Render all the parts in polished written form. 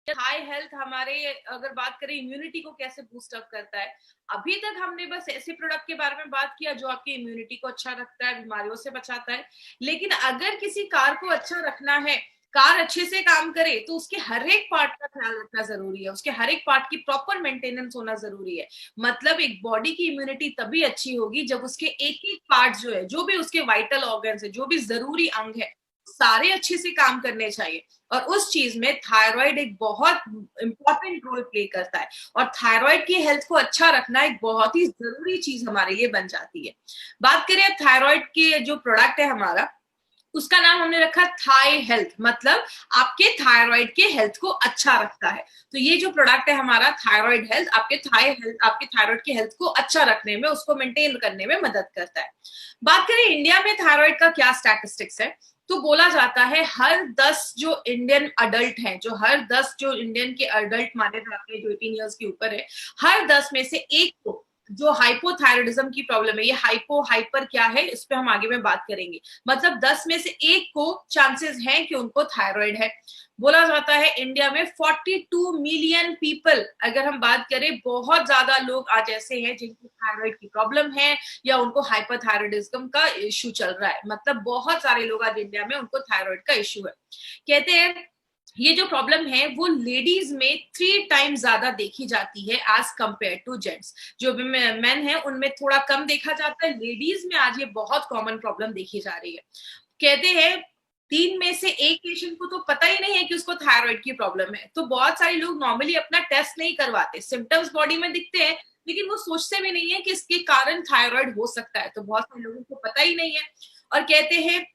High health हमारे अगर बात करें इम्यूनिटी को कैसे बूस्ट अप करता है। अभी तक हमने बस ऐसे प्रोडक्ट के बारे में बात किया जो आपकी इम्यूनिटी को अच्छा रखता है, बीमारियों से बचाता है। लेकिन अगर किसी कार को अच्छा रखना है, कार अच्छे से काम करे, तो उसके हर एक पार्ट का ख्याल रखना जरूरी है, उसके हर एक पार्ट की प्रॉपर मेंटेनेंस होना जरूरी है। मतलब एक बॉडी की इम्यूनिटी तभी अच्छी होगी जब उसके एक एक पार्ट जो है, जो भी उसके वाइटल ऑर्गन्स है, जो भी जरूरी अंग है, सारे अच्छे से काम करने चाहिए। और उस चीज में थायराइड एक बहुत इंपॉर्टेंट रोल प्ले करता है। और थायराइड की हेल्थ को अच्छा रखना एक बहुत ही जरूरी चीज हमारे लिए बन जाती है। बात करें अब थायराइड के जो प्रोडक्ट है हमारा, उसका नाम हमने रखा थाई हेल्थ, मतलब आपके थायराइड के हेल्थ को अच्छा रखता है। तो ये जो प्रोडक्ट है हमारा थायराइड हेल्थ, आपके थाई हेल्थ, आपके थायराइड के हेल्थ को अच्छा रखने में, उसको मेंटेन करने में मदद करता है। बात करें इंडिया में थायराइड का क्या स्टैटिस्टिक्स है, तो बोला जाता है हर 10 जो इंडियन अडल्ट हैं, जो हर 10 जो इंडियन के अडल्ट माने जाते हैं जो 18 ईयर्स के ऊपर है, हर 10 में से एक को जो हाइपोथायराइडिज्म की प्रॉब्लम है, ये हाइपो हाइपर क्या है इस पे हम आगे में बात करेंगे। मतलब 10 में से एक को चांसेस हैं कि उनको थायराइड है। बोला जाता है इंडिया में 42 मिलियन पीपल, अगर हम बात करें, बहुत ज्यादा लोग आज ऐसे हैं जिनको थायराइड की प्रॉब्लम है या उनको हाइपरथायराइडिज्म का इश्यू चल रहा है। मतलब बहुत सारे लोग आज इंडिया में उनको थायराइड का इश्यू है। कहते हैं ये जो प्रॉब्लम है वो लेडीज में 3 टाइम्स ज्यादा देखी जाती है एज कंपेयर टू जेंट्स। जो भी मेन है उनमें थोड़ा कम देखा जाता है, लेडीज में आज ये बहुत कॉमन प्रॉब्लम देखी जा रही है। कहते हैं 3 में से एक पेशेंट को तो पता ही नहीं है कि उसको थायराइड की प्रॉब्लम है। तो बहुत सारे लोग नॉर्मली अपना टेस्ट नहीं करवाते, सिम्टम्स बॉडी में दिखते हैं लेकिन वो सोचते भी नहीं है कि इसके कारण थायराइड हो सकता है। तो बहुत सारे लोगों को पता ही नहीं है। और कहते हैं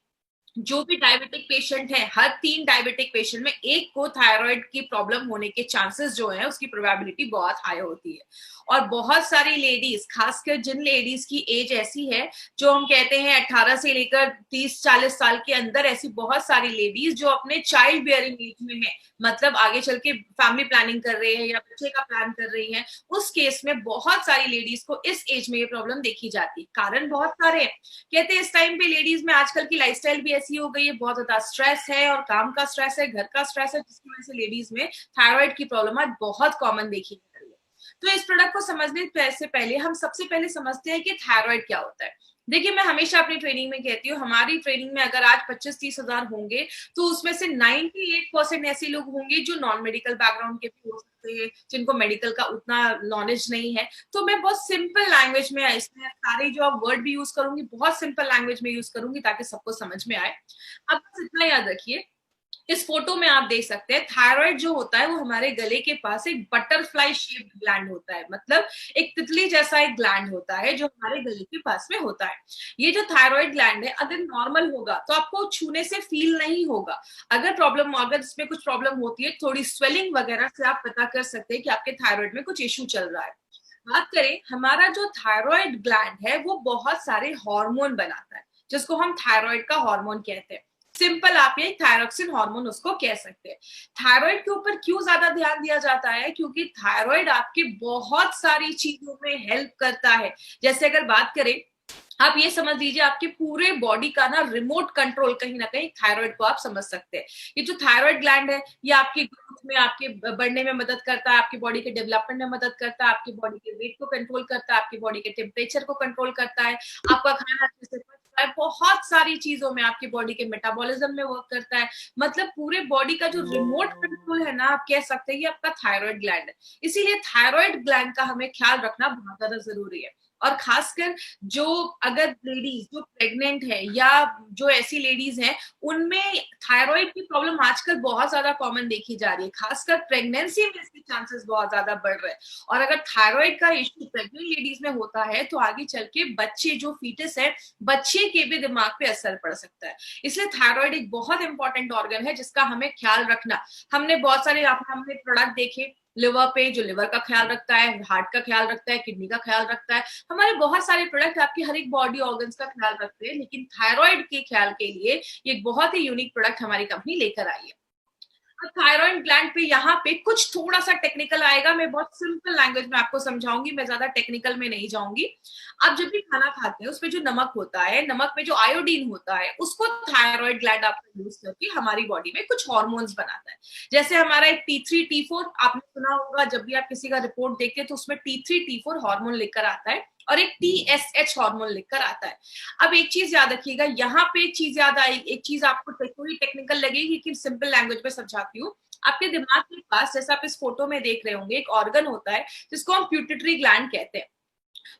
जो भी डायबिटिक पेशेंट है, हर 3 डायबिटिक पेशेंट में एक को थायराइड की प्रॉब्लम होने के चांसेस जो है उसकी प्रोबेबिलिटी बहुत हाई होती है। और बहुत सारी लेडीज, खासकर जिन लेडीज की एज ऐसी है जो हम कहते हैं 18 से लेकर 30-40 साल के अंदर, ऐसी बहुत सारी लेडीज जो अपने चाइल्ड बियरिंग एज में है, मतलब आगे चल के फैमिली प्लानिंग कर रहे हैं या बच्चे का प्लान कर रही हैं, उस केस में बहुत सारी लेडीज को इस एज में ये प्रॉब्लम देखी जाती है। कारण बहुत सारे हैं। कहते हैं इस टाइम पे लेडीज में आजकल की लाइफस्टाइल भी ऐसी हो गई है, बहुत ज्यादा स्ट्रेस है और काम का स्ट्रेस है, घर का स्ट्रेस है, जिसकी वजह से लेडीज में थायराइड की प्रॉब्लम आज बहुत कॉमन देखी जा रही है। तो इस प्रोडक्ट को समझने से पहले हम सबसे पहले समझते हैं कि थायराइड क्या होता है। देखिए, मैं हमेशा अपनी ट्रेनिंग में कहती हूँ, हमारी ट्रेनिंग में अगर आज 25-30 हजार होंगे तो उसमें से 98% ऐसे लोग होंगे जो नॉन मेडिकल बैकग्राउंड के भी हो सकते हैं, जिनको मेडिकल का उतना नॉलेज नहीं है। तो मैं बहुत सिंपल लैंग्वेज में इसमें सारे जो आप वर्ड भी यूज करूंगी, बहुत सिंपल लैंग्वेज में यूज करूंगी ताकि सबको समझ में आए। अब बस इतना याद रखिए, इस फोटो में आप देख सकते हैं थायराइड जो होता है वो हमारे गले के पास एक बटरफ्लाई शेप्ड ग्लैंड होता है, मतलब एक तितली जैसा एक ग्लैंड होता है जो हमारे गले के पास में होता है। ये जो थायराइड ग्लैंड है अगर नॉर्मल होगा तो आपको छूने से फील नहीं होगा। अगर इसमें कुछ प्रॉब्लम होती है, थोड़ी स्वेलिंग वगैरह से आप पता कर सकते हैं कि आपके थायराइड में कुछ इश्यू चल रहा है। बात करें, हमारा जो थायराइड ग्लैंड है वो बहुत सारे हार्मोन बनाता है जिसको हम थायराइड का हार्मोन कहते हैं। सिंपल आप ये थायरोक्सिन हार्मोन उसको कह सकते हैं। थायराइड के ऊपर क्यों ज्यादा ध्यान दिया जाता है, क्योंकि थायराइड आपके बहुत सारी चीजों में हेल्प करता है। जैसे अगर बात करें, आप ये समझ लीजिए आपके पूरे बॉडी का ना रिमोट कंट्रोल कहीं ना कहीं थायराइड को आप समझ सकते हैं। ये जो थायराइड ग्लैंड है ये आपकी ग्रोथ में, आपके बढ़ने में मदद करता है, आपकी बॉडी के डेवलपमेंट में मदद करता है, आपकी बॉडी के वेट को कंट्रोल करता है, आपकी बॉडी के टेम्परेचर को कंट्रोल करता है, आपका खाना अच्छे से पचता है, बहुत सारी चीजों में आपकी बॉडी के मेटाबॉलिज्म में वर्क करता है। मतलब पूरे बॉडी का जो रिमोट कंट्रोल है ना, आप कह सकते हैं ये आपका थायराइड ग्लैंड है। इसीलिए थायराइड ग्लैंड का हमें ख्याल रखना बहुत ज्यादा जरूरी है। और खासकर जो अगर लेडीज जो प्रेग्नेंट है या जो ऐसी लेडीज हैं उनमें थायराइड की प्रॉब्लम आजकल बहुत ज्यादा कॉमन देखी जा रही है, खासकर प्रेगनेंसी में इसके चांसेस बहुत ज्यादा बढ़ रहे हैं। और अगर थायराइड का इश्यू प्रेग्नेंट लेडीज में होता है तो आगे चल के बच्चे जो फीटस है, बच्चे के भी दिमाग पे असर पड़ सकता है। इसलिए थायराइड एक बहुत इंपॉर्टेंट ऑर्गन है जिसका हमें ख्याल रखना। हमने बहुत सारे हमने प्रोडक्ट देखे लिवर पे, जो लिवर का ख्याल रखता है, हार्ट का ख्याल रखता है, किडनी का ख्याल रखता है। हमारे बहुत सारे प्रोडक्ट आपके हर एक बॉडी ऑर्गन्स का ख्याल रखते हैं, लेकिन थायराइड के ख्याल के लिए ये एक बहुत ही यूनिक प्रोडक्ट हमारी कंपनी लेकर आई है। थायराइड ग्लैंड पे यहाँ पे कुछ थोड़ा सा टेक्निकल आएगा, मैं बहुत सिंपल लैंग्वेज में आपको समझाऊंगी, मैं ज्यादा टेक्निकल में नहीं जाऊंगी। आप जब भी खाना खाते हैं उसमें जो नमक होता है, नमक में जो आयोडीन होता है, उसको थायराइड ग्लैंड आपका यूज करके हमारी बॉडी में कुछ हॉर्मोन्स बनाता है। जैसे हमारा एक T3 T4 आपने सुना होगा, जब भी आप किसी का रिपोर्ट देखते हैं तो उसमें T3 T4 हार्मोन लिखकर आता है और एक TSH हार्मोन लिखकर आता है। अब एक चीज याद रखिएगा, यहाँ पे एक चीज याद आई, एक चीज आपको थोड़ी टेक्निकल लगेगी कि सिंपल लैंग्वेज में समझाती हूँ। आपके दिमाग के पास, जैसा आप इस फोटो में देख रहे होंगे, एक ऑर्गन होता है जिसको हम प्यूटिटरी ग्लैंड कहते हैं।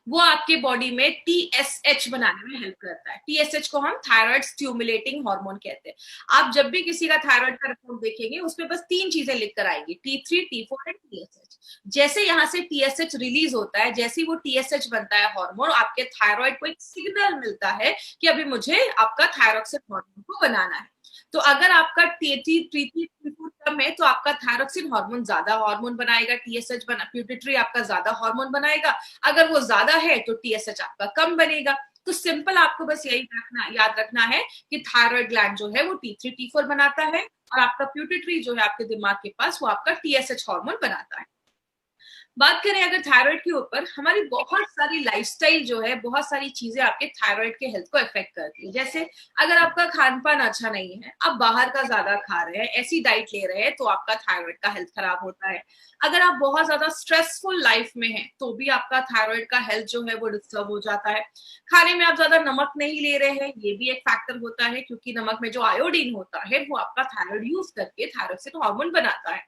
वो आपके बॉडी में TSH बनाने में हेल्प करता है। TSH को हम थायराइड स्टिमुलेटिंग हार्मोन कहते हैं। आप जब भी किसी का थायराइड का रिपोर्ट देखेंगे उसमें बस 3 चीजें लिख कर आएंगी, T3 T4 एंड TSH। जैसे यहाँ से TSH रिलीज होता है, जैसे वो TSH बनता है हार्मोन, आपके थायराइड को एक सिग्नल मिलता है कि अभी मुझे आपका थायरोक्सिन हार्मोन को बनाना है। तो अगर आपका T3 T4 कम है तो आपका थायरोक्सिन हार्मोन ज्यादा हार्मोन बनाएगा, TSH बना, प्यूटिटरी आपका ज्यादा हार्मोन बनाएगा। अगर वो ज्यादा है तो TSH आपका कम बनेगा। तो सिंपल आपको बस यही याद रखना है कि थायराइड ग्लैंड जो है वो T3 T4 बनाता है और आपका प्यूटिटरी जो है आपके दिमाग के पास, वो आपका TSH हार्मोन बनाता है। बात करें अगर थायराइड के ऊपर, हमारी बहुत सारी लाइफस्टाइल जो है, बहुत सारी चीजें आपके थायराइड के हेल्थ को इफेक्ट करती है। जैसे अगर आपका खान पान अच्छा नहीं है, आप बाहर का ज्यादा खा रहे हैं, ऐसी डाइट ले रहे हैं, तो आपका थायराइड का हेल्थ खराब होता है। अगर आप बहुत ज्यादा स्ट्रेसफुल लाइफ में हैं तो भी आपका थायराइड का हेल्थ जो है वो डिस्टर्ब हो जाता है। खाने में आप ज्यादा नमक नहीं ले रहे हैं, ये भी एक फैक्टर होता है, क्योंकि नमक में जो आयोडीन होता है वो आपका थायराइड यूज करके थायरोक्सिन हार्मोन बनाता है।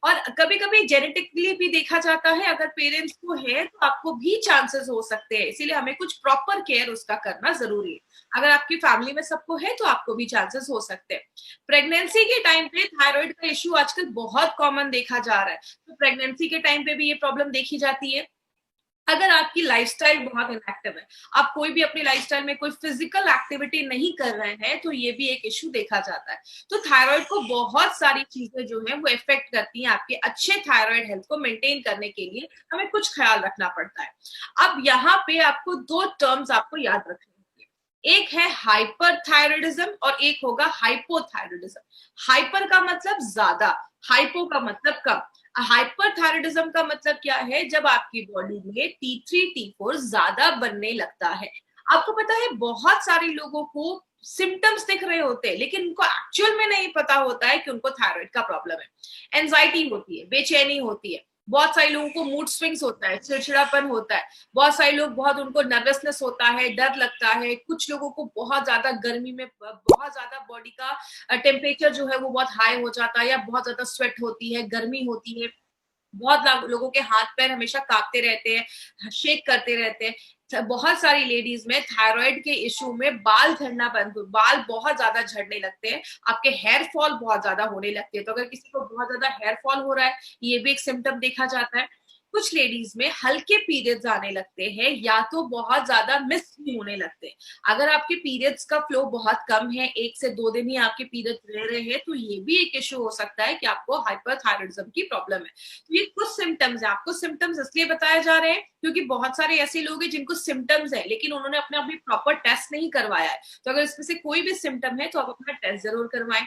और कभी कभी जेनेटिकली भी देखा जाता है, अगर पेरेंट्स को है तो आपको भी चांसेस हो सकते हैं, इसीलिए हमें कुछ प्रॉपर केयर उसका करना जरूरी है। अगर आपकी फैमिली में सबको है तो आपको भी चांसेस हो सकते हैं। प्रेगनेंसी के टाइम पे थायराइड का इश्यू आजकल बहुत कॉमन देखा जा रहा है, तो प्रेगनेंसी के टाइम पे भी ये प्रॉब्लम देखी जाती है। अगर आपकी लाइफस्टाइल बहुत इनएक्टिव है, आप कोई भी अपनी लाइफस्टाइल में कोई फिजिकल एक्टिविटी नहीं कर रहे हैं, तो ये भी एक इश्यू देखा जाता है। तो थायराइड को बहुत सारी चीजें जो है वो इफेक्ट करती हैं। आपके अच्छे थायराइड हेल्थ को मेंटेन करने के लिए हमें कुछ ख्याल रखना पड़ता है। अब यहाँ पे आपको 2 टर्म्स आपको याद रखने होंगे, एक है हाइपरथायराइडिज्म और एक होगा हाइपोथायराइडिज्म। हाइपर का मतलब ज्यादा, हाइपो का मतलब कम। हाइपरथायराइडिज्म का मतलब क्या है, जब आपकी बॉडी में T3 T4 ज्यादा बनने लगता है। आपको पता है बहुत सारे लोगों को सिम्टम्स दिख रहे होते हैं, लेकिन उनको एक्चुअल में नहीं पता होता है कि उनको थायराइड का प्रॉब्लम है। एंजाइटी होती है, बेचैनी होती है, बहुत सारे लोगों को मूड स्विंग्स होता है, चिड़चिड़ापन होता है, बहुत सारे लोग, बहुत उनको नर्वसनेस होता है, डर लगता है, कुछ लोगों को बहुत ज्यादा गर्मी में बहुत ज्यादा बॉडी का टेम्परेचर जो है वो बहुत हाई हो जाता है, या बहुत ज्यादा स्वेट होती है, गर्मी होती है। बहुत लोगों के हाथ पैर हमेशा कांपते रहते हैं, शेक करते रहते हैं। बहुत सारी लेडीज में थायराइड के इश्यू में बाल झड़ना बंद, बाल बहुत ज्यादा झड़ने लगते हैं, आपके हेयर फॉल बहुत ज्यादा होने लगते हैं। तो अगर किसी को बहुत ज्यादा हेयर फॉल हो रहा है, ये भी एक सिम्टम देखा जाता है। कुछ लेडीज में हल्के पीरियड्स आने लगते हैं, या तो बहुत ज्यादा मिस भी होने लगते हैं। अगर आपके पीरियड्स का फ्लो बहुत कम है, 1 से 2 दिन ही आपके पीरियड्स रह रहे हैं, तो ये भी एक इश्यू हो सकता है कि आपको हाइपरथायराइडिज्म की प्रॉब्लम है। तो ये कुछ सिम्टम्स है, आपको सिम्टम्स इसलिए बताए जा रहे हैं क्योंकि बहुत सारे ऐसे लोग हैं जिनको सिम्टम्स है, लेकिन उन्होंने अपने अभी प्रॉपर टेस्ट नहीं करवाया है। तो अगर इसमें से कोई भी सिम्टम है तो आप अपना टेस्ट जरूर करवाएं।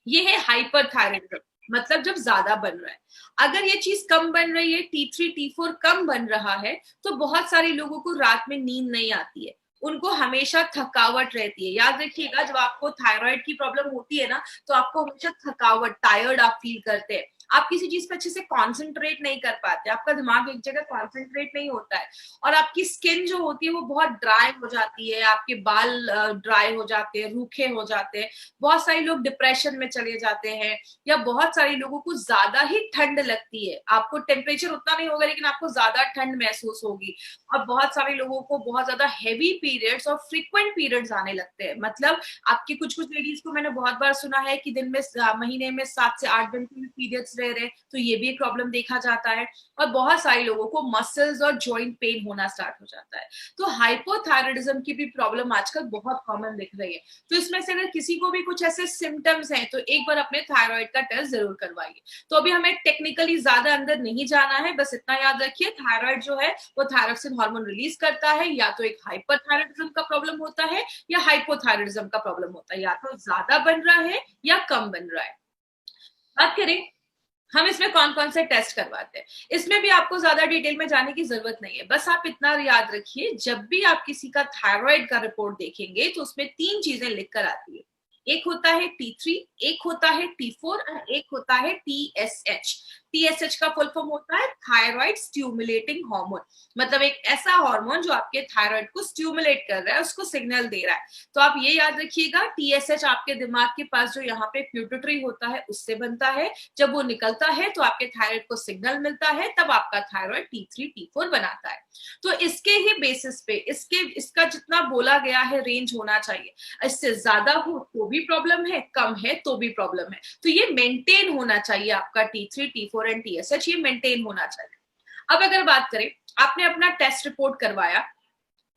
ये है हाइपरथायराइडिज्म, मतलब जब ज्यादा बन रहा है। अगर ये चीज कम बन रही है, T3 T4 कम बन रहा है, तो बहुत सारे लोगों को रात में नींद नहीं आती है, उनको हमेशा थकावट रहती है। याद रखिएगा, जब आपको थायराइड की प्रॉब्लम होती है ना, तो आपको हमेशा थकावट, टायर्ड आप फील करते हैं, आप किसी चीज पे अच्छे से कॉन्सेंट्रेट नहीं कर पाते, आपका दिमाग एक जगह कॉन्सेंट्रेट नहीं होता है, और आपकी स्किन जो होती है वो बहुत ड्राई हो जाती है, आपके बाल ड्राई हो जाते हैं, रूखे हो जाते हैं। बहुत सारे लोग डिप्रेशन में चले जाते हैं, या बहुत सारे लोगों को ज्यादा ही ठंड लगती है, आपको टेम्परेचर उतना नहीं होगा लेकिन आपको ज्यादा ठंड महसूस होगी। और बहुत सारे लोगों को बहुत ज्यादा हैवी पीरियड्स और फ्रीक्वेंट पीरियड्स आने लगते हैं। मतलब आपकी कुछ कुछ लेडीज को मैंने बहुत बार सुना है कि दिन में, महीने में 7 से 8 दिन के पीरियड्स रह रहे, तो ये भी एक प्रॉब्लम देखा जाता है। और बहुत सारे लोगों को मसल्स और जॉइंट पेन होना स्टार्ट हो जाता है। तो हाइपोथायराइडिज्म की भी प्रॉब्लम आजकल बहुत कॉमन दिख रही है। तो इसमें से अगर किसी को भी कुछ ऐसे सिम्टम्स हैं तो एक बार अपने थायराइड का टेस्ट जरूर करवाइए। तो अभी हमें टेक्निकली ज्यादा अंदर नहीं जाना है, बस इतना याद रखिए, थायराइड जो है वो थायरोक्सिन हार्मोन रिलीज करता है, या तो एक हाइपरथायराइडिज्म का प्रॉब्लम होता है या हाइपोथायराइडिज्म का प्रॉब्लम होता है, या तो ज्यादा बन रहा है या कम बन रहा है। बात करें हम इसमें कौन कौन से टेस्ट करवाते हैं, इसमें भी आपको ज्यादा डिटेल में जाने की जरूरत नहीं है। बस आप इतना याद रखिए, जब भी आप किसी का थायराइड का रिपोर्ट देखेंगे तो उसमें 3 चीजें लिख कर आती है। एक होता है T3, एक होता है T4 और एक होता है TSH। TSH का फुल फॉर्म होता है थायराइड स्टिमुलेटिंग हार्मोन, मतलब एक ऐसा हार्मोन जो आपके थायराइड को स्टिमुलेट कर रहा है, उसको सिग्नल दे रहा है। तो आप ये याद रखिएगा, TSH आपके दिमाग के पास जो यहाँ पे प्यूटरी होता है उससे बनता है। जब वो निकलता है तो आपके थायराइड को सिग्नल मिलता है, तब आपका थायराइड T3 T4 बनाता है। तो इसके ही बेसिस पे इसका जितना बोला गया है रेंज होना चाहिए, इससे ज्यादा हो तो भी प्रॉब्लम है, कम है तो भी प्रॉब्लम है। तो ये मेंटेन होना चाहिए, आपका T3 T4 एंड TSH ये मेंटेन होना चाहिए। अब अगर बात करें, आपने अपना टेस्ट रिपोर्ट करवाया,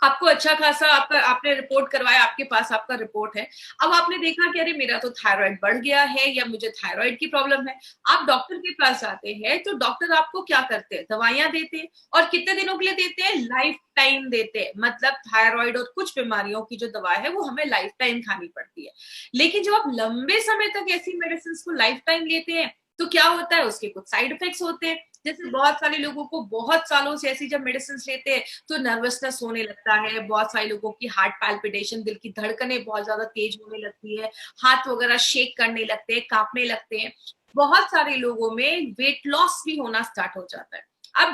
आपको अच्छा खासा आपने रिपोर्ट करवाया, आपके पास आपका रिपोर्ट है। अब आपने देखा कि अरे मेरा तो थायराइड बढ़ गया है या मुझे थायराइड की प्रॉब्लम है। आप डॉक्टर के पास जाते हैं तो डॉक्टर आपको क्या करते हैं, दवाइयां देते हैं। और कितने दिनों के लिए देते हैं, लाइफ टाइम देते हैं। मतलब थायराइड और कुछ बीमारियों की जो दवा है वो हमें लाइफ टाइम खानी पड़ती है। लेकिन जब आप लंबे समय तक ऐसी मेडिसिन को लाइफ टाइम लेते हैं तो क्या होता है, उसके कुछ साइड इफेक्ट्स होते हैं। जैसे बहुत सारे लोगों को बहुत सालों से ऐसी जब मेडिसिन लेते हैं तो नर्वसनेस होने लगता है। बहुत सारे लोगों की हार्ट पैल्पिटेशन, दिल की धड़कनें बहुत ज्यादा तेज होने लगती है, हाथ वगैरह शेक करने लगते हैं, कांपने लगते हैं। बहुत सारे लोगों में वेट लॉस भी होना स्टार्ट हो जाता है। अब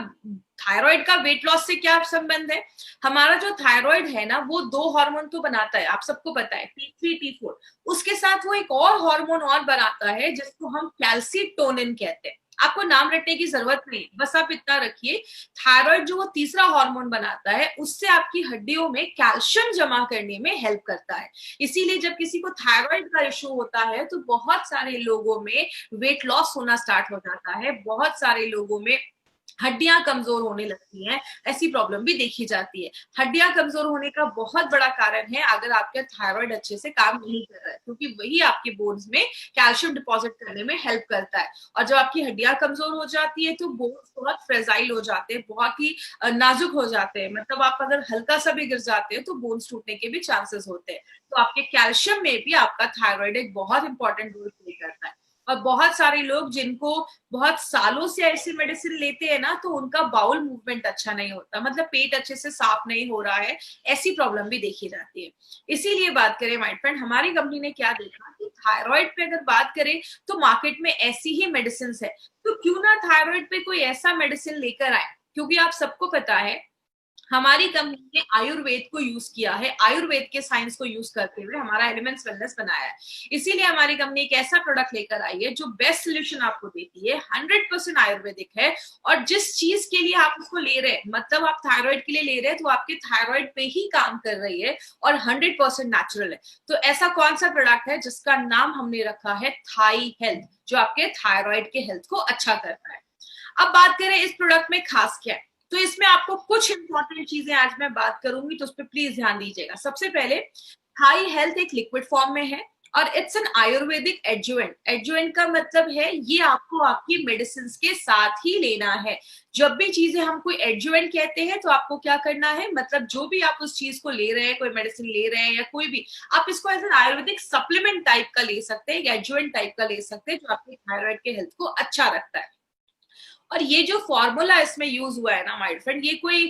थायराइड का वेट लॉस से क्या संबंध है, हमारा जो थायराइड है ना वो 2 हार्मोन तो बनाता है, आप सबको पता है, T3 T4। उसके साथ वो एक और हार्मोन और बनाता है जिसको हम कैल्सीटोनिन कहते हैं। आपको नाम रटने की जरूरत नहीं, बस आप इतना रखिए, थायराइड जो वो तीसरा हार्मोन बनाता है उससे आपकी हड्डियों में कैल्शियम जमा करने में हेल्प करता है। इसीलिए जब किसी को थायराइड का इश्यू होता है तो बहुत सारे लोगों में वेट लॉस होना स्टार्ट हो जाता है, बहुत सारे लोगों में हड्डियां कमजोर होने लगती हैं, ऐसी प्रॉब्लम भी देखी जाती है। हड्डियां कमजोर होने का बहुत बड़ा कारण है अगर आपका थायराइड अच्छे से काम नहीं कर रहा है, क्योंकि वही आपके बोन्स में कैल्शियम डिपॉजिट करने में हेल्प करता है। और जब आपकी हड्डियां कमजोर हो जाती है तो बोन्स बहुत फ्रेजाइल हो जाते हैं, बहुत ही नाजुक हो जाते हैं। मतलब आप अगर हल्का सा भी गिर जाते हैं तो बोन्स टूटने के भी चांसेस होते हैं। तो आपके कैल्शियम में भी आपका थायराइड एक बहुत इंपॉर्टेंट रोल प्ले करता है। और बहुत सारे लोग जिनको बहुत सालों से ऐसी मेडिसिन लेते हैं ना, तो उनका बाउल मूवमेंट अच्छा नहीं होता, मतलब पेट अच्छे से साफ नहीं हो रहा है, ऐसी प्रॉब्लम भी देखी जाती है। इसीलिए बात करें माय फ्रेंड, हमारी कंपनी ने क्या देखा कि थायराइड पे अगर बात करें तो मार्केट में ऐसी ही मेडिसिन है, तो क्यों ना थायराइड पे कोई ऐसा मेडिसिन लेकर आए। क्योंकि आप सबको पता है हमारी कंपनी ने आयुर्वेद को यूज किया है, आयुर्वेद के साइंस को यूज करते हुए हमारा एलिमेंट्स वेलनेस बनाया है। इसीलिए हमारी कंपनी एक ऐसा प्रोडक्ट लेकर आई है जो बेस्ट सोल्यूशन आपको देती है, 100% आयुर्वेदिक है। और जिस चीज के लिए आप उसको ले रहे हैं, मतलब आप थायराइड के लिए ले रहे हैं तो आपके थायराइड पे ही काम कर रही है और 100% नेचुरल है। तो ऐसा कौन सा प्रोडक्ट है जिसका नाम हमने रखा है थाई हेल्थ, जो आपके थायराइड के हेल्थ को अच्छा करता है। अब बात करें इस प्रोडक्ट में खास क्या है, तो इसमें आपको कुछ इंपॉर्टेंट चीजें आज मैं बात करूंगी, तो उस पर प्लीज ध्यान दीजिएगा। सबसे पहले, थाई हेल्थ एक लिक्विड फॉर्म में है और it's an Ayurvedic adjuvant. Adjuvant का मतलब है ये आपको आपकी मेडिसिन के साथ ही लेना है। जब भी चीजें हम कोई एडजुवेंट कहते हैं तो आपको क्या करना है, मतलब जो भी आप उस चीज को ले रहे हैं, कोई मेडिसिन ले रहे हैं या कोई भी, आप इसको as an ayurvedic supplement type का ले सकते हैं या एडजुवेंट टाइप का ले सकते हैं, जो आपके थायराइड के हेल्थ को अच्छा रखता है। और ये जो फॉर्मूला इसमें यूज हुआ है ना माय फ्रेंड, ये कोई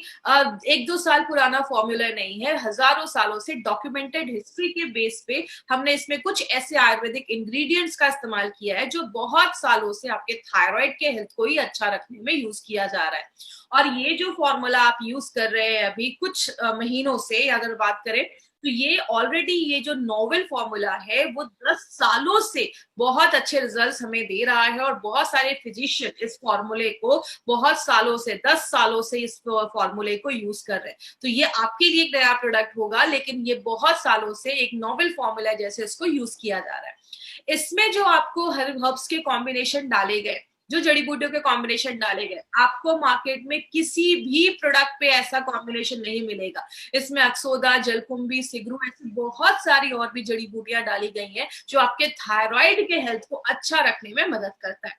1-2 साल पुराना फॉर्मूला नहीं है, हजारों सालों से डॉक्यूमेंटेड हिस्ट्री के बेस पे हमने इसमें कुछ ऐसे आयुर्वेदिक इंग्रेडिएंट्स का इस्तेमाल किया है जो बहुत सालों से आपके थायराइड के हेल्थ को ही अच्छा रखने में यूज किया जा रहा है। और ये जो फॉर्मूला आप यूज कर रहे हैं अभी कुछ महीनों से अगर बात करें, तो ये ऑलरेडी ये जो नोवेल फॉर्मूला है वो 10 सालों से बहुत अच्छे रिजल्ट्स हमें दे रहा है। और बहुत सारे फिजिशियन इस फॉर्मूले को बहुत सालों से, 10 सालों से इस फॉर्मूले को यूज कर रहे हैं। तो ये आपके लिए एक नया प्रोडक्ट होगा, लेकिन ये बहुत सालों से एक नोवेल फॉर्मूला जैसे इसको यूज किया जा रहा है। इसमें जो आपको हर्ब्स के कॉम्बिनेशन डाले गए, जो जड़ी बूटियों के कॉम्बिनेशन डाले गए, आपको मार्केट में किसी भी प्रोडक्ट पे ऐसा कॉम्बिनेशन नहीं मिलेगा। इसमें अक्सोदा, जलकुंभी, सिगरू, ऐसी बहुत सारी और भी जड़ी बूटियां डाली गई हैं जो आपके थायराइड के हेल्थ को अच्छा रखने में मदद करता है।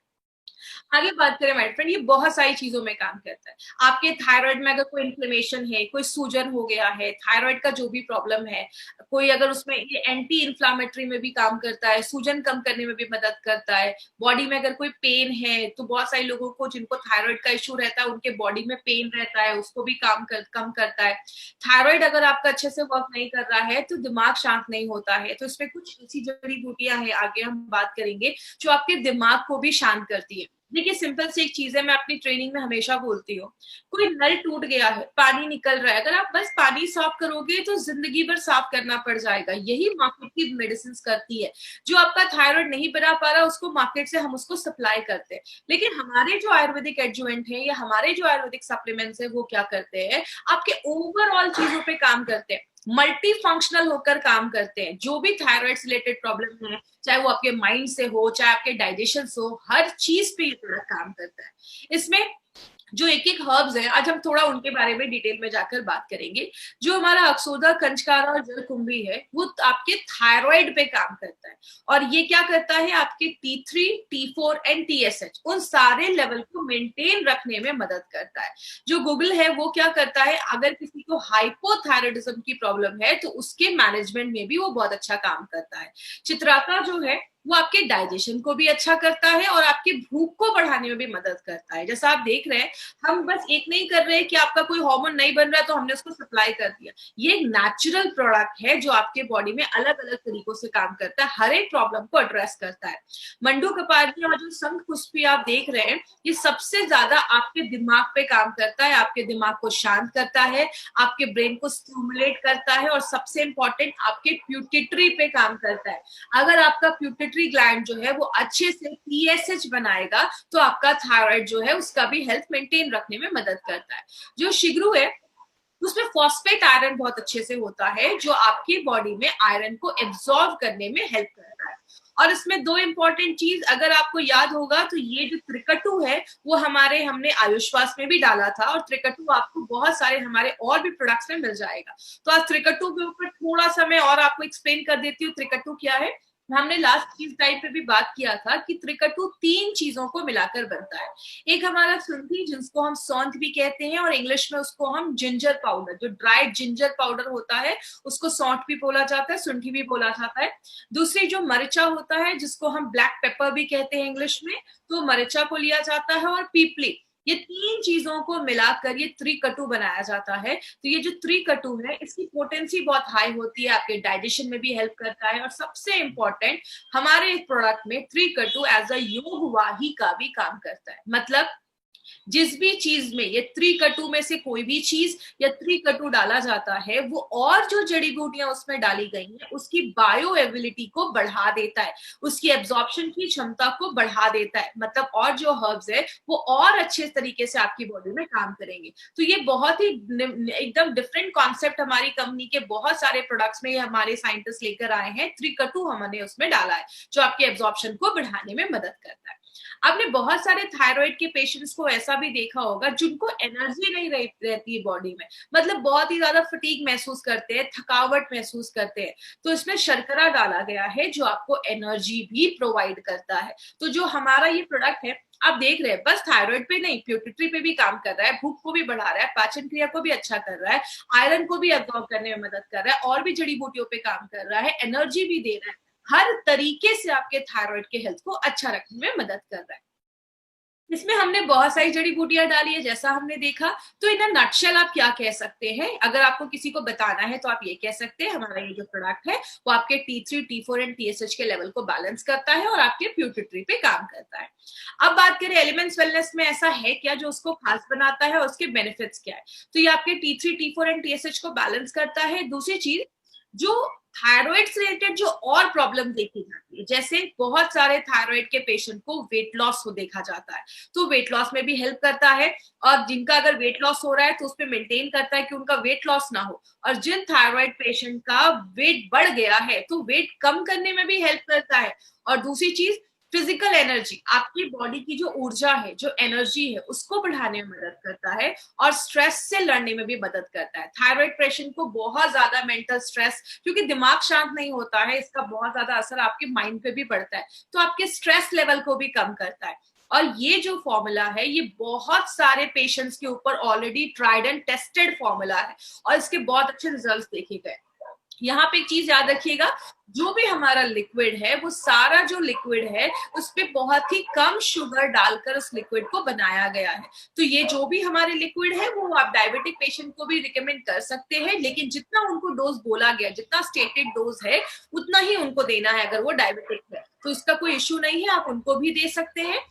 आगे बात करें माय फ्रेंड, ये बहुत सारी चीजों में काम करता है। आपके थायराइड में अगर कोई इन्फ्लेमेशन है, कोई सूजन हो गया है, थायराइड का जो भी प्रॉब्लम है, कोई अगर उसमें ये एंटी इन्फ्लामेटरी में भी काम करता है, सूजन कम करने में भी मदद करता है। बॉडी में अगर कोई पेन है, तो बहुत सारे लोगों को जिनको थायराइड का इश्यू रहता है, उनके बॉडी में पेन रहता है, उसको भी कम करता है। थायराइड अगर आपका अच्छे से वर्क नहीं कर रहा है, तो दिमाग शांत नहीं होता है। तो इसमें कुछ ऐसी जड़ी बूटियां हैं, आगे हम बात करेंगे, जो आपके दिमाग को भी शांत करती है। देखिए, सिंपल सी एक चीज है, मैं अपनी ट्रेनिंग में हमेशा बोलती हूँ, कोई नल टूट गया है, पानी निकल रहा है, अगर आप बस पानी साफ करोगे तो जिंदगी भर साफ करना पड़ जाएगा। यही मार्केट की मेडिसिन करती है। जो आपका थायराइड नहीं बना पा रहा, उसको मार्केट से हम उसको सप्लाई करते हैं। लेकिन हमारे जो आयुर्वेदिक एडजुवेंट है या हमारे जो आयुर्वेदिक सप्लीमेंट्स है, वो क्या करते हैं, आपके ओवरऑल चीजों पे काम करते हैं, मल्टी फंक्शनल होकर काम करते हैं। जो भी थायराइड से रिलेटेड प्रॉब्लम है, चाहे वो आपके माइंड से हो, चाहे आपके डाइजेशन से हो, हर चीज पे ये प्रोडक्ट काम करता है। इसमें जो एक एक हर्ब्स हैं, आज हम थोड़ा उनके बारे में डिटेल में जाकर बात करेंगे। जो हमारा अक्सोदा, कंचकारा और जलकुंभी है, वो आपके थायराइड पे काम करता है। और ये क्या करता है, आपके T3, T4 एंड TSH उन सारे लेवल को मेंटेन रखने में मदद करता है। जो गूगल है वो क्या करता है, अगर किसी को हाइपोथायराइडिज्म की प्रॉब्लम है, तो उसके मैनेजमेंट में भी वो बहुत अच्छा काम करता है। चित्राका जो है, वो आपके डाइजेशन को भी अच्छा करता है और आपकी भूख को बढ़ाने में भी मदद करता है। जैसा आप देख रहे हैं, हम बस एक नहीं कर रहे कि आपका कोई हार्मोन नहीं बन रहा तो हमने उसको सप्लाई कर दिया। ये एक नेचुरल प्रोडक्ट है जो आपके बॉडी में अलग अलग तरीकों से काम करता है, हर एक प्रॉब्लम को एड्रेस करता है। मंडू कपारी और जो शंख पुष्पी आप देख रहे हैं, ये सबसे ज्यादा आपके दिमाग पे काम करता है, आपके दिमाग को शांत करता है, आपके ब्रेन को स्टिमुलेट करता है, और सबसे इंपॉर्टेंट आपके प्यूटिटरी पे काम करता है। अगर आपका प्यूटिटरी ग्लैंड जो है वो अच्छे से TSH बनाएगा, तो आपका थायराइड जो है उसका भी हेल्थ मेंटेन रखने में मदद करता है। जो शिगरू है, उसमें फॉस्फेट आयरन बहुत अच्छे से होता है, जो आपकी बॉडी में आयरन को एब्सॉर्ब करने में हेल्प करता है। और इसमें दो इंपॉर्टेंट चीज अगर आपको याद होगा, तो ये जो त्रिकटु है, वो हमने आयुष्वास में भी डाला था, और त्रिकटु आपको बहुत सारे हमारे और भी प्रोडक्ट्स में मिल जाएगा। तो आज त्रिकटु के ऊपर थोड़ा सा मैं और आपको एक्सप्लेन कर देती हूँ, त्रिकटु क्या है। हमने लास्ट चीज टाइप पे भी बात किया था कि त्रिकटु 3 चीजों को मिलाकर बनता है। एक हमारा सुंठी, जिसको हम सौंठ भी कहते हैं, और इंग्लिश में उसको हम जिंजर पाउडर, जो ड्राइड जिंजर पाउडर होता है, उसको सौंठ भी बोला जाता है, सुंठी भी बोला जाता है। दूसरी जो मरिचा होता है, जिसको हम ब्लैक पेपर भी कहते हैं इंग्लिश में, तो मरिचा को लिया जाता है, और पीपली। ये 3 चीजों को मिलाकर ये त्रिकटु बनाया जाता है। तो ये जो त्रिकटु है, इसकी पोटेंसी बहुत हाई होती है, आपके डाइजेशन में भी हेल्प करता है, और सबसे इंपॉर्टेंट, हमारे इस प्रोडक्ट में त्रिकटु एज अ योग वाही का भी काम करता है। मतलब जिस भी चीज में ये त्रिकटु में से कोई भी चीज या त्रिकटु डाला जाता है, वो और जो जड़ी बूटियां उसमें डाली गई हैं, उसकी बायो एबिलिटी को बढ़ा देता है, उसकी एब्जॉर्प्शन की क्षमता को बढ़ा देता है। मतलब और जो हर्ब्स है, वो और अच्छे तरीके से आपकी बॉडी में काम करेंगे। तो ये बहुत ही एकदम डिफरेंट कॉन्सेप्ट हमारी कंपनी के बहुत सारे प्रोडक्ट्स में हमारे साइंटिस्ट लेकर आए हैं। त्रिकटु हमने उसमें डाला है, जो आपकी एब्जॉर्प्शन को बढ़ाने में मदद करता है। आपने बहुत सारे थायराइड के पेशेंट्स को ऐसा भी देखा होगा, जिनको एनर्जी नहीं रहती है बॉडी में, मतलब बहुत ही ज्यादा फटीग महसूस करते हैं, थकावट महसूस करते हैं। तो इसमें शर्करा डाला गया है, जो आपको एनर्जी भी प्रोवाइड करता है। तो जो हमारा ये प्रोडक्ट है, आप देख रहे हैं, बस थायराइड पे नहीं, प्यूटिटरी पे भी काम कर रहा है, भूख को भी बढ़ा रहा है, पाचन क्रिया को भी अच्छा कर रहा है, आयरन को भी एब्जॉर्ब करने में मदद कर रहा है, और भी जड़ी बूटियों पे काम कर रहा है, एनर्जी भी दे रहा है। हर तरीके से आपके थायराइड के हेल्थ को अच्छा रखने में मदद कर रहा है। इसमें हमने बहुत सारी जड़ी बूटियां डाली है, जैसा हमने देखा। तो इन नटशेल आप क्या कह सकते हैं, अगर आपको किसी को बताना है, तो आप ये कह सकते हैं, हमारा ये जो प्रोडक्ट है, वो आपके T3, T4 एंड TSH के लेवल को बैलेंस करता है, और आपके प्यूटिटरी पे काम करता है। अब बात करें एलिमेंट्स वेलनेस में, ऐसा है क्या जो उसको खास बनाता है, और उसके बेनिफिट्स क्या है। तो ये आपके T3, T4 एंड TSH को बैलेंस करता है। दूसरी चीज, जो थायराइड से रिलेटेड जो और प्रॉब्लम देखी जाती है, जैसे बहुत सारे थायराइड के पेशेंट को वेट लॉस हो देखा जाता है, तो वेट लॉस में भी हेल्प करता है। और जिनका अगर वेट लॉस हो रहा है, तो उस पर मेंटेन करता है कि उनका वेट लॉस ना हो। और जिन थायराइड पेशेंट का वेट बढ़ गया है, तो वेट कम करने में भी हेल्प करता है। और दूसरी चीज, फिजिकल एनर्जी, आपकी बॉडी की जो ऊर्जा है, जो एनर्जी है, उसको बढ़ाने में मदद करता है, और स्ट्रेस से लड़ने में भी मदद करता है। थायराइड पेशेंट को बहुत ज्यादा मेंटल स्ट्रेस, क्योंकि दिमाग शांत नहीं होता है, इसका बहुत ज्यादा असर आपके माइंड पे भी पड़ता है, तो आपके स्ट्रेस लेवल को भी कम करता है। और ये जो फॉर्मूला है ये बहुत सारे पेशेंट्स के ऊपर already tried and tested formula है और इसके बहुत अच्छे रिजल्ट्स देखे गए। यहाँ पे एक चीज याद रखिएगा, जो भी हमारा लिक्विड है वो सारा जो लिक्विड है उस पे बहुत ही कम शुगर डालकर उस लिक्विड को बनाया गया है। तो ये जो भी हमारे लिक्विड है वो आप डायबिटिक पेशेंट को भी रिकमेंड कर सकते हैं, लेकिन जितना उनको डोज बोला गया, जितना स्टेटेड डोज है उतना ही उनको देना है। अगर वो डायबिटिक है तो इसका कोई इश्यू नहीं है, आप उनको भी दे सकते हैं।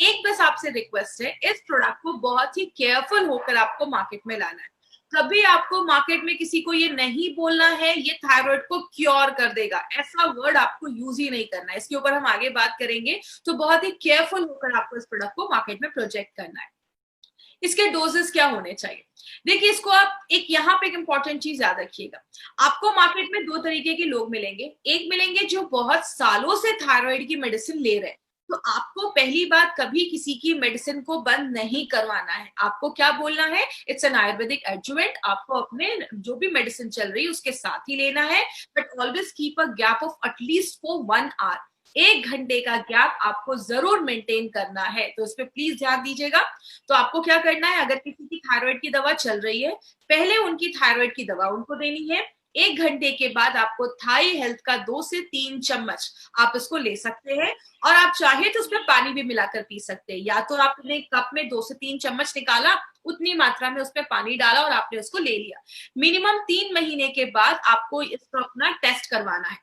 एक बस आपसे रिक्वेस्ट है, इस प्रोडक्ट को बहुत ही केयरफुल होकर आपको मार्केट में लाना है। कभी आपको मार्केट में किसी को ये नहीं बोलना है ये थायराइड को क्योर कर देगा, ऐसा वर्ड आपको यूज ही नहीं करना है। इसके ऊपर हम आगे बात करेंगे, तो बहुत ही केयरफुल होकर आपको इस प्रोडक्ट को मार्केट में प्रोजेक्ट करना है। इसके डोजेस क्या होने चाहिए, देखिए इसको आप एक यहाँ पे एक इंपॉर्टेंट चीज याद रखिएगा। आपको मार्केट में दो तरीके के लोग मिलेंगे, एक मिलेंगे जो बहुत सालों से थायराइड की मेडिसिन ले रहे हैं, तो आपको पहली बात कभी किसी की मेडिसिन को बंद नहीं करवाना है। आपको क्या बोलना है, इट्स एन आयुर्वेदिक एडजुवेंट, आपको अपने जो भी मेडिसिन चल रही है उसके साथ ही लेना है, but always keep a gap of at least for 1 hour, 1 घंटे का गैप आपको जरूर मेंटेन करना है। तो इस पे प्लीज ध्यान दीजिएगा। तो आपको क्या करना है, अगर किसी की थायराइड की दवा चल रही है, पहले उनकी थायराइड की दवा उनको देनी है। 1 घंटे के बाद आपको थाई हेल्थ का 2 से 3 चम्मच आप इसको ले सकते हैं, और आप चाहे तो उसमें पानी भी मिलाकर पी सकते हैं। या तो आपने कप में 2 से 3 चम्मच निकाला, उतनी मात्रा में उसमें पानी डाला और आपने उसको ले लिया। मिनिमम 3 महीने के बाद आपको इसको अपना टेस्ट करवाना है।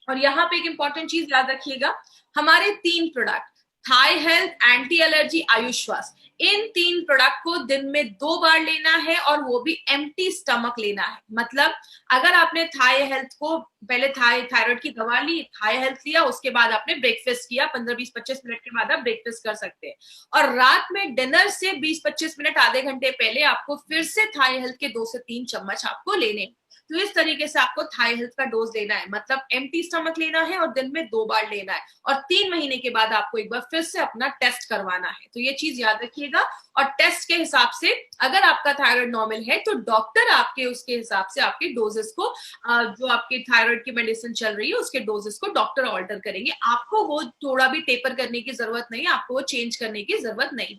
और यहाँ पे एक इंपॉर्टेंट चीज याद रखिएगा, हमारे 3 प्रोडक्ट थाई हेल्थ, एंटी एलर्जी, आयुश्वास, इन 3 प्रोडक्ट को दिन में 2 बार लेना है और वो भी एम्प्टी स्टमक लेना है। मतलब अगर आपने थाई हेल्थ को पहले थायराइड की दवा ली, थाई हेल्थ लिया, उसके बाद आपने ब्रेकफास्ट किया, 15-20-25 मिनट के बाद आप ब्रेकफास्ट कर सकते हैं, और रात में डिनर से 20-25 मिनट आधे घंटे पहले आपको फिर से थाई हेल्थ के 2 से 3 चम्मच आपको लेने। तो इस तरीके से आपको थाई हेल्थ का डोज लेना है, मतलब एम्प्टी स्टमक लेना है और दिन में 2 बार लेना है, और 3 महीने के बाद आपको एक बार फिर से अपना टेस्ट करवाना है। तो ये चीज याद रखिएगा, और टेस्ट के हिसाब से अगर आपका थायराइड नॉर्मल है तो डॉक्टर आपके उसके हिसाब से आपके डोजेस को, जो आपके थायराइड की मेडिसिन चल रही है उसके डोजेस को डॉक्टर ऑल्टर करेंगे। आपको वो थोड़ा भी टेपर करने की जरूरत नहीं है, आपको वो चेंज करने की जरूरत नहीं।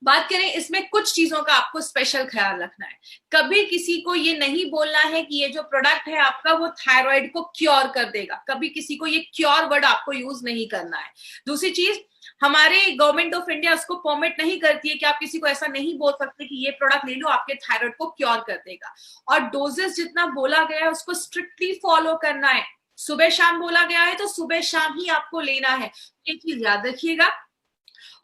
बात करें इसमें कुछ चीजों का आपको स्पेशल ख्याल रखना है। कभी किसी को ये नहीं बोलना है कि ये जो प्रोडक्ट है आपका वो थायराइड को क्योर कर देगा, कभी किसी को ये क्योर वर्ड आपको यूज नहीं करना है। दूसरी चीज, हमारे गवर्नमेंट ऑफ इंडिया उसको परमिट नहीं करती है कि आप किसी को ऐसा नहीं बोल सकते कि ये प्रोडक्ट ले लो आपके थायराइड को क्योर कर देगा। और डोजेस जितना बोला गया है उसको स्ट्रिक्टली फॉलो करना है। सुबह शाम बोला गया है तो सुबह शाम ही आपको लेना है, ये चीज याद रखिएगा।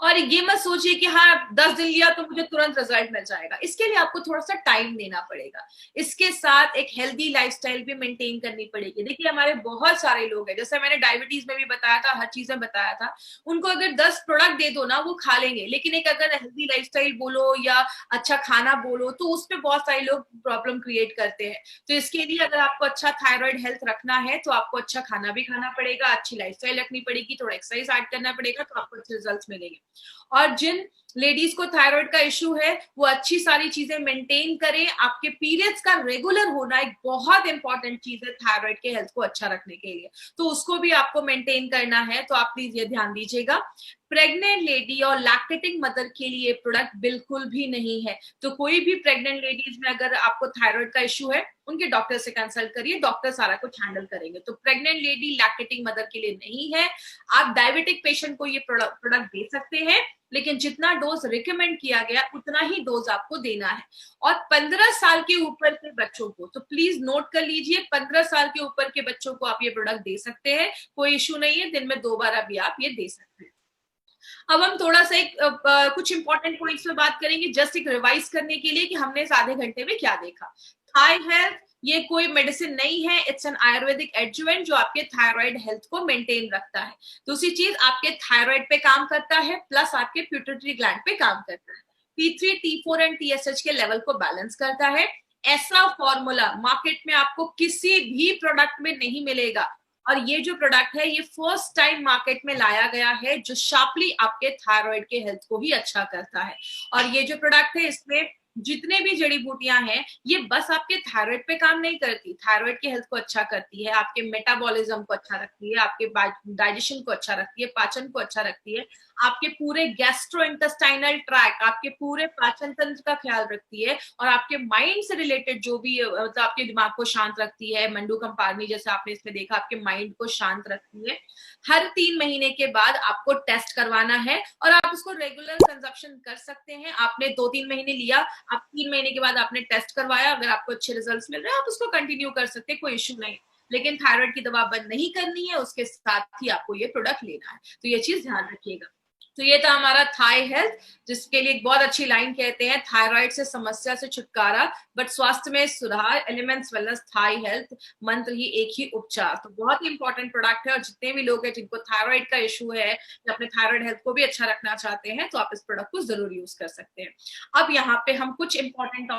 और ये मत सोचिए कि हाँ 10 दिन लिया तो मुझे तुरंत रिजल्ट मिल जाएगा, इसके लिए आपको थोड़ा सा टाइम देना पड़ेगा। इसके साथ एक हेल्दी लाइफस्टाइल भी मेंटेन करनी पड़ेगी। देखिए हमारे बहुत सारे लोग हैं, जैसे मैंने डायबिटीज में भी बताया था, हर चीज में बताया था, उनको अगर 10 प्रोडक्ट दे दो ना वो खा लेंगे, लेकिन एक अगर हेल्दी लाइफस्टाइल बोलो या अच्छा खाना बोलो तो उसमें बहुत सारे लोग प्रॉब्लम क्रिएट करते हैं। तो इसके लिए अगर आपको अच्छा थायराइड हेल्थ रखना है तो आपको अच्छा खाना भी खाना पड़ेगा, अच्छी लाइफस्टाइल रखनी पड़ेगी, थोड़ा एक्सरसाइज ऐड करना पड़ेगा, तो आपको अच्छे रिजल्ट मिलेंगे। और जिन लेडीज को थायराइड का इश्यू है वो अच्छी सारी चीजें मेंटेन करें। आपके पीरियड्स का रेगुलर होना एक बहुत इंपॉर्टेंट चीज है थायराइड के हेल्थ को अच्छा रखने के लिए, तो उसको भी आपको मेंटेन करना है, तो आप प्लीज ये ध्यान दीजिएगा। प्रेग्नेंट लेडी और लैक्टेटिंग मदर के लिए प्रोडक्ट बिल्कुल भी नहीं है। तो कोई भी प्रेग्नेंट लेडीज में अगर आपको थायराइड का इश्यू है उनके डॉक्टर से कंसल्ट करिए, डॉक्टर सारा कुछ हैंडल करेंगे। तो प्रेग्नेंट लेडी लैक्टेटिंग मदर के लिए नहीं है। आप डायबिटिक पेशेंट को ये प्रोडक्ट दे सकते हैं, लेकिन जितना डोज रिकमेंड किया गया उतना ही डोज आपको देना है। और 15 साल के ऊपर के बच्चों को तो प्लीज नोट कर लीजिए, 15 साल के ऊपर के बच्चों को आप ये प्रोडक्ट दे सकते हैं, कोई इश्यू नहीं है, दिन में 2 बार अभी आप ये दे सकते हैं। अब हम थोड़ा सा कुछ इंपॉर्टेंट पॉइंट्स पे बात करेंगे, जस्ट एक रिवाइज करने के लिए कि हमने इस आधे घंटे में क्या देखा। थाई हेल्थ ये कोई मेडिसिन नहीं है, इट्स एन आयुर्वेदिक एडजुवेंट जो आपके थायराइड हेल्थ को मेंटेन रखता है। दूसरी चीज, आपके थायराइड पे काम करता है, प्लस आपके प्यूटरी ग्लैंड पे काम करता है, T3, T4 एंड TSH के लेवल को बैलेंस करता है। ऐसा फॉर्मूला मार्केट में आपको किसी भी प्रोडक्ट में नहीं मिलेगा, और ये जो प्रोडक्ट है ये फर्स्ट टाइम मार्केट में लाया गया है, जो शार्पली आपके थायराइड के हेल्थ को ही अच्छा करता है। और ये जो प्रोडक्ट है इसमें जितने भी जड़ी बूटियां हैं, ये बस आपके थायराइड पे काम नहीं करती, थायराइड की हेल्थ को अच्छा करती है, आपके मेटाबॉलिज्म को अच्छा रखती है, आपके डाइजेशन को अच्छा रखती है, पाचन को अच्छा रखती है, आपके पूरे गैस्ट्रो इंटेस्टाइनल ट्रैक, आपके पूरे पाचन तंत्र का ख्याल रखती है, और आपके माइंड से रिलेटेड जो भी मतलब आपके दिमाग को शांत रखती है, मंडू कंपारनी जैसे आपने इसमें देखा, आपके माइंड को शांत रखती है। हर 3 महीने के बाद आपको टेस्ट करवाना है, और आप उसको रेगुलर कंजप्शन कर सकते हैं। आपने 2-3 महीने लिया, आप 3 महीने के बाद आपने टेस्ट करवाया, अगर आपको अच्छे रिजल्ट्स मिल रहे हैं, आप उसको कंटिन्यू कर सकते हैं, कोई इश्यू नहीं। लेकिन थायराइड की दवा बंद नहीं करनी है, उसके साथ ही आपको ये प्रोडक्ट लेना है, तो ये चीज ध्यान रखिएगा। तो ये था हमारा थाई हेल्थ, जिसके लिए एक बहुत अच्छी लाइन कहते हैं, थायराइड से समस्या से छुटकारा बट स्वास्थ्य में सुधार, एलिमेंट्स वेलनेस थाई हेल्थ, मंत्र ही एक ही उपचार। तो बहुत ही इंपॉर्टेंट प्रोडक्ट है, और जितने भी लोग हैं जिनको थायराइड का इशू है या अपने थायराइड हेल्थ को भी अच्छा रखना चाहते हैं, तो आप इस प्रोडक्ट को जरूर यूज कर सकते हैं। अब यहाँ पे हम कुछ इंपॉर्टेंट